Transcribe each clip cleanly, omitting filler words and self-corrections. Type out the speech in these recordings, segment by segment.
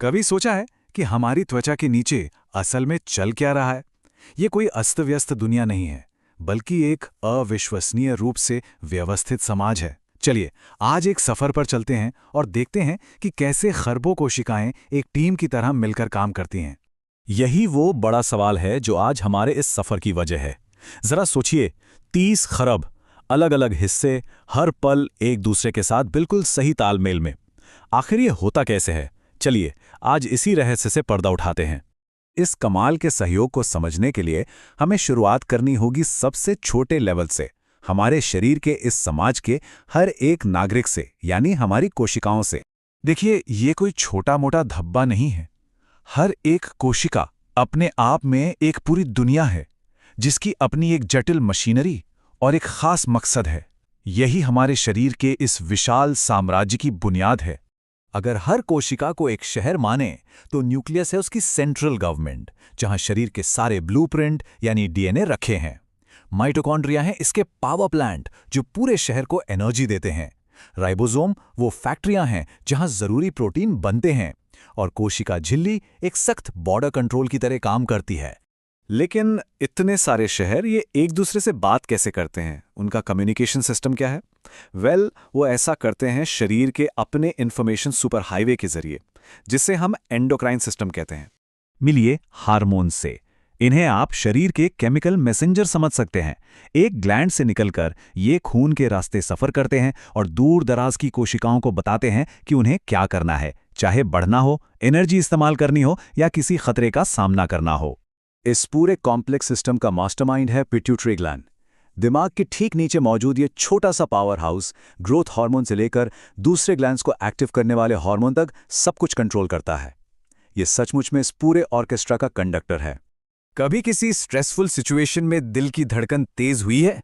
कभी सोचा है कि हमारी त्वचा के नीचे असल में चल क्या रहा है? ये कोई अस्त-व्यस्त दुनिया नहीं है, बल्कि एक अविश्वसनीय रूप से व्यवस्थित समाज है। चलिए, आज एक सफर पर चलते हैं और देखते हैं कि कैसे खरबों कोशिकाएं एक टीम की तरह मिलकर काम करती हैं। यही वो बड़ा सवाल है जो आज हमारे इस सफर की वजह है। जरा सोचिए, 30 खरब अलग अलग हिस्से, हर पल एक दूसरे के साथ बिल्कुल सही तालमेल में। आखिर ये होता कैसे है? चलिए, आज इसी रहस्य से पर्दा उठाते हैं। इस कमाल के सहयोग को समझने के लिए हमें शुरुआत करनी होगी सबसे छोटे लेवल से, हमारे शरीर के इस समाज के हर एक नागरिक से, यानी हमारी कोशिकाओं से। देखिए, ये कोई छोटा-मोटा धब्बा नहीं है। हर एक कोशिका अपने आप में एक पूरी दुनिया है, जिसकी अपनी एक जटिल मशीनरी और एक खास मकसद है। यही हमारे शरीर के इस विशाल साम्राज्य की बुनियाद है। अगर हर कोशिका को एक शहर माने, तो न्यूक्लियस है उसकी सेंट्रल गवर्नमेंट, जहां शरीर के सारे ब्लूप्रिंट यानी डीएनए रखे हैं। माइटोकॉन्ड्रिया हैं इसके पावर प्लांट, जो पूरे शहर को एनर्जी देते हैं। राइबोसोम वो फैक्ट्रियां हैं जहां जरूरी प्रोटीन बनते हैं। और कोशिका झिल्ली एक सख्त बॉर्डर कंट्रोल की तरह काम करती है। लेकिन इतने सारे शहर ये एक दूसरे से बात कैसे करते हैं? उनका कम्युनिकेशन सिस्टम क्या है? वो ऐसा करते हैं शरीर के अपने इंफॉर्मेशन सुपर हाईवे के जरिए, जिसे हम एंडोक्राइन सिस्टम कहते हैं। मिलिए हार्मोन से। इन्हें आप शरीर के केमिकल मैसेंजर समझ सकते हैं। एक ग्लैंड से निकलकर ये खून के रास्ते सफर करते हैं और दूर दराज की कोशिकाओं को बताते हैं कि उन्हें क्या करना है, चाहे बढ़ना हो, एनर्जी इस्तेमाल करनी हो या किसी खतरे का सामना करना हो। इस पूरे कॉम्प्लेक्स सिस्टम का मास्टरमाइंड है पिट्यूटरी ग्लैंड। दिमाग के ठीक नीचे मौजूद ये छोटा सा पावर हाउस ग्रोथ हार्मोन से लेकर दूसरे ग्लैंड्स को एक्टिव करने वाले हार्मोन तक सब कुछ कंट्रोल करता है। ये सचमुच में इस पूरे ऑर्केस्ट्रा का कंडक्टर है। कभी किसी स्ट्रेसफुल सिचुएशन में दिल की धड़कन तेज हुई है?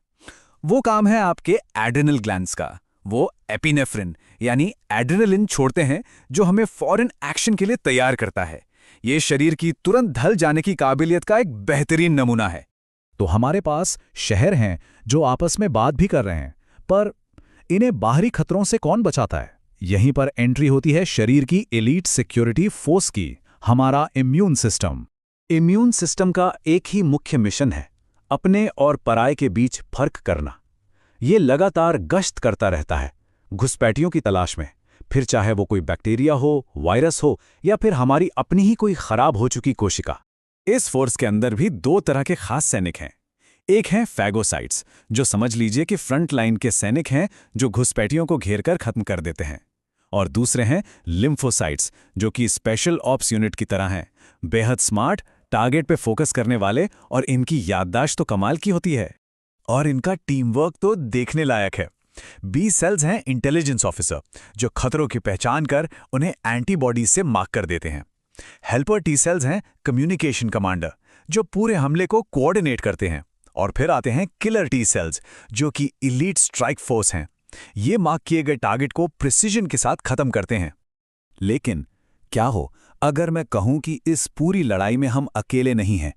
वो काम है आपके एड्रेनल ग्लैंड्स का। वो एपिनेफ्रिन यानी एड्रेनलिन छोड़ते हैं, जो हमें फौरन एक्शन के लिए तैयार करता है। ये शरीर की तुरंत ढल जाने की काबिलियत का एक बेहतरीन नमूना है। तो हमारे पास शहर हैं जो आपस में बात भी कर रहे हैं, पर इन्हें बाहरी खतरों से कौन बचाता है? यहीं पर एंट्री होती है शरीर की एलीट सिक्योरिटी फोर्स की, हमारा इम्यून सिस्टम। इम्यून सिस्टम का एक ही मुख्य मिशन है, अपने और पराये के बीच फर्क करना। ये लगातार गश्त करता रहता है, घुसपैठियों की तलाश में, फिर चाहे वो कोई बैक्टीरिया हो, वायरस हो या फिर हमारी अपनी ही कोई खराब हो चुकी कोशिका। इस फोर्स के अंदर भी दो तरह के खास सैनिक हैं। एक हैं फैगोसाइट्स, जो समझ लीजिए कि फ्रंट लाइन के सैनिक हैं, जो घुसपैठियों को घेरकर खत्म कर देते हैं। और दूसरे हैं लिम्फोसाइट्स, जो कि स्पेशल ऑप्स यूनिट की तरह हैं, बेहद स्मार्ट, टारगेट पे फोकस करने वाले, और इनकी याददाश्त तो कमाल की होती है। और इनका टीम वर्क तो देखने लायक है। बी सेल्स हैं इंटेलिजेंस ऑफिसर, जो खतरों की पहचान कर उन्हें एंटीबॉडीज से मार्क कर देते हैं। हेल्पर टी सेल्स हैं कम्युनिकेशन कमांडर, जो पूरे हमले को कोऑर्डिनेट करते हैं। और फिर आते हैं किलर टी सेल्स, जो कि इलीट स्ट्राइक फोर्स हैं। ये मार्क किए गए टारगेट को प्रिसीजन के साथ खत्म करते हैं। लेकिन क्या हो अगर मैं कहूं कि इस पूरी लड़ाई में हम अकेले नहीं हैं?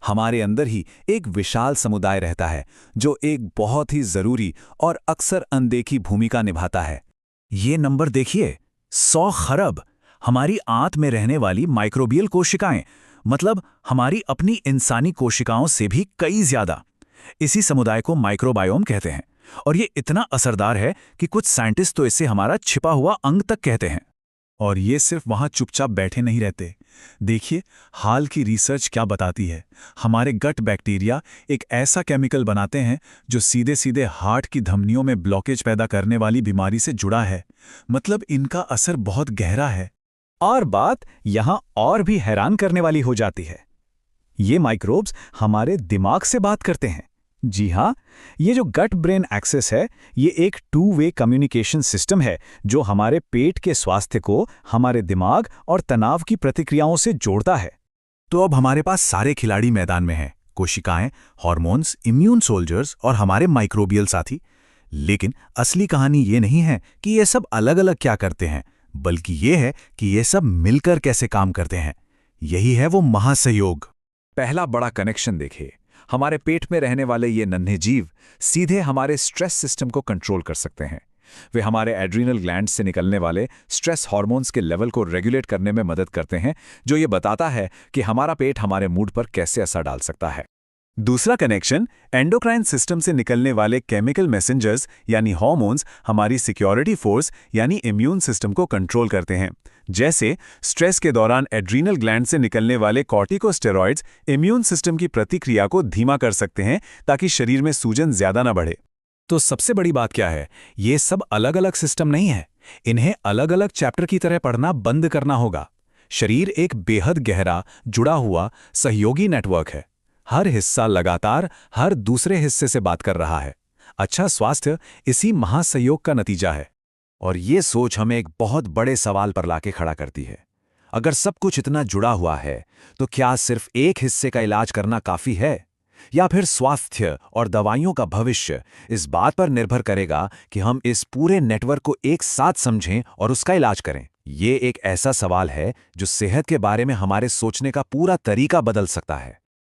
हमारे अंदर ही एक विशाल समुदाय रहता है, जो एक बहुत ही जरूरी और अक्सर अनदेखी भूमिका निभाता है। ये नंबर देखिए, 100 खरब हमारी आंत में रहने वाली माइक्रोबियल कोशिकाएं, मतलब हमारी अपनी इंसानी कोशिकाओं से भी कई ज्यादा। इसी समुदाय को माइक्रोबायोम कहते हैं, और ये इतना असरदार है कि कुछ साइंटिस्ट तो इसे हमारा छिपा हुआ अंग तक कहते हैं। और ये सिर्फ वहां चुपचाप बैठे नहीं रहते। देखिए, हाल की रिसर्च क्या बताती है। हमारे गट बैक्टीरिया एक ऐसा केमिकल बनाते हैं जो सीधे सीधे हार्ट की धमनियों में ब्लॉकेज पैदा करने वाली बीमारी से जुड़ा है। मतलब इनका असर बहुत गहरा है। और बात यहां और भी हैरान करने वाली हो जाती है। ये माइक्रोब्स हमारे दिमाग से बात करते हैं। जी हाँ, ये जो गट ब्रेन एक्सेस है, ये एक 2 वे कम्युनिकेशन सिस्टम है, जो हमारे पेट के स्वास्थ्य को हमारे दिमाग और तनाव की प्रतिक्रियाओं से जोड़ता है। तो अब हमारे पास सारे खिलाड़ी मैदान में हैं, कोशिकाएं, हार्मोन्स, इम्यून सोल्जर्स और हमारे माइक्रोबियल साथी। लेकिन असली कहानी ये नहीं है कि ये सब अलग अलग क्या करते हैं, बल्कि ये है कि ये सब मिलकर कैसे काम करते हैं। यही है वो महासहयोग। पहला बड़ा कनेक्शन देखिए, हमारे पेट में रहने वाले ये नन्हे जीव सीधे हमारे स्ट्रेस सिस्टम को कंट्रोल कर सकते हैं। वे हमारे एड्रीनल ग्लैंड से निकलने वाले स्ट्रेस हार्मोन्स के लेवल को रेगुलेट करने में मदद करते हैं, जो ये बताता है कि हमारा पेट हमारे मूड पर कैसे असर डाल सकता है। दूसरा कनेक्शन, एंडोक्राइन सिस्टम से निकलने वाले केमिकल मैसेंजर्स यानी हार्मोन्स हमारी सिक्योरिटी फोर्स यानी इम्यून सिस्टम को कंट्रोल करते हैं। जैसे स्ट्रेस के दौरान एड्रीनल ग्लैंड से निकलने वाले कॉर्टिकोस्टेरॉइड्स इम्यून सिस्टम की प्रतिक्रिया को धीमा कर सकते हैं ताकि शरीर में सूजन ज्यादा न बढ़े। तो सबसे बड़ी बात क्या है, ये सब अलग अलग सिस्टम नहीं है, इन्हें अलग अलग चैप्टर की तरह पढ़ना बंद करना होगा। शरीर एक बेहद गहरा, जुड़ा हुआ सहयोगी नेटवर्क है। हर हिस्सा लगातार हर दूसरे हिस्से से बात कर रहा है। अच्छा स्वास्थ्य इसी महासहयोग का नतीजा है। और ये सोच हमें एक बहुत बड़े सवाल पर लाके खड़ा करती है। अगर सब कुछ इतना जुड़ा हुआ है, तो क्या सिर्फ एक हिस्से का इलाज करना काफी है? या फिर स्वास्थ्य और दवाइयों का भविष्य इस बात पर निर्भर करेगा कि हम इस पूरे नेटवर्क को एक साथ समझें और उसका इलाज करें? ये एक ऐसा सवाल है जो सेहत के बारे में हमारे सोचने का पूरा तरीका बदल सकता है।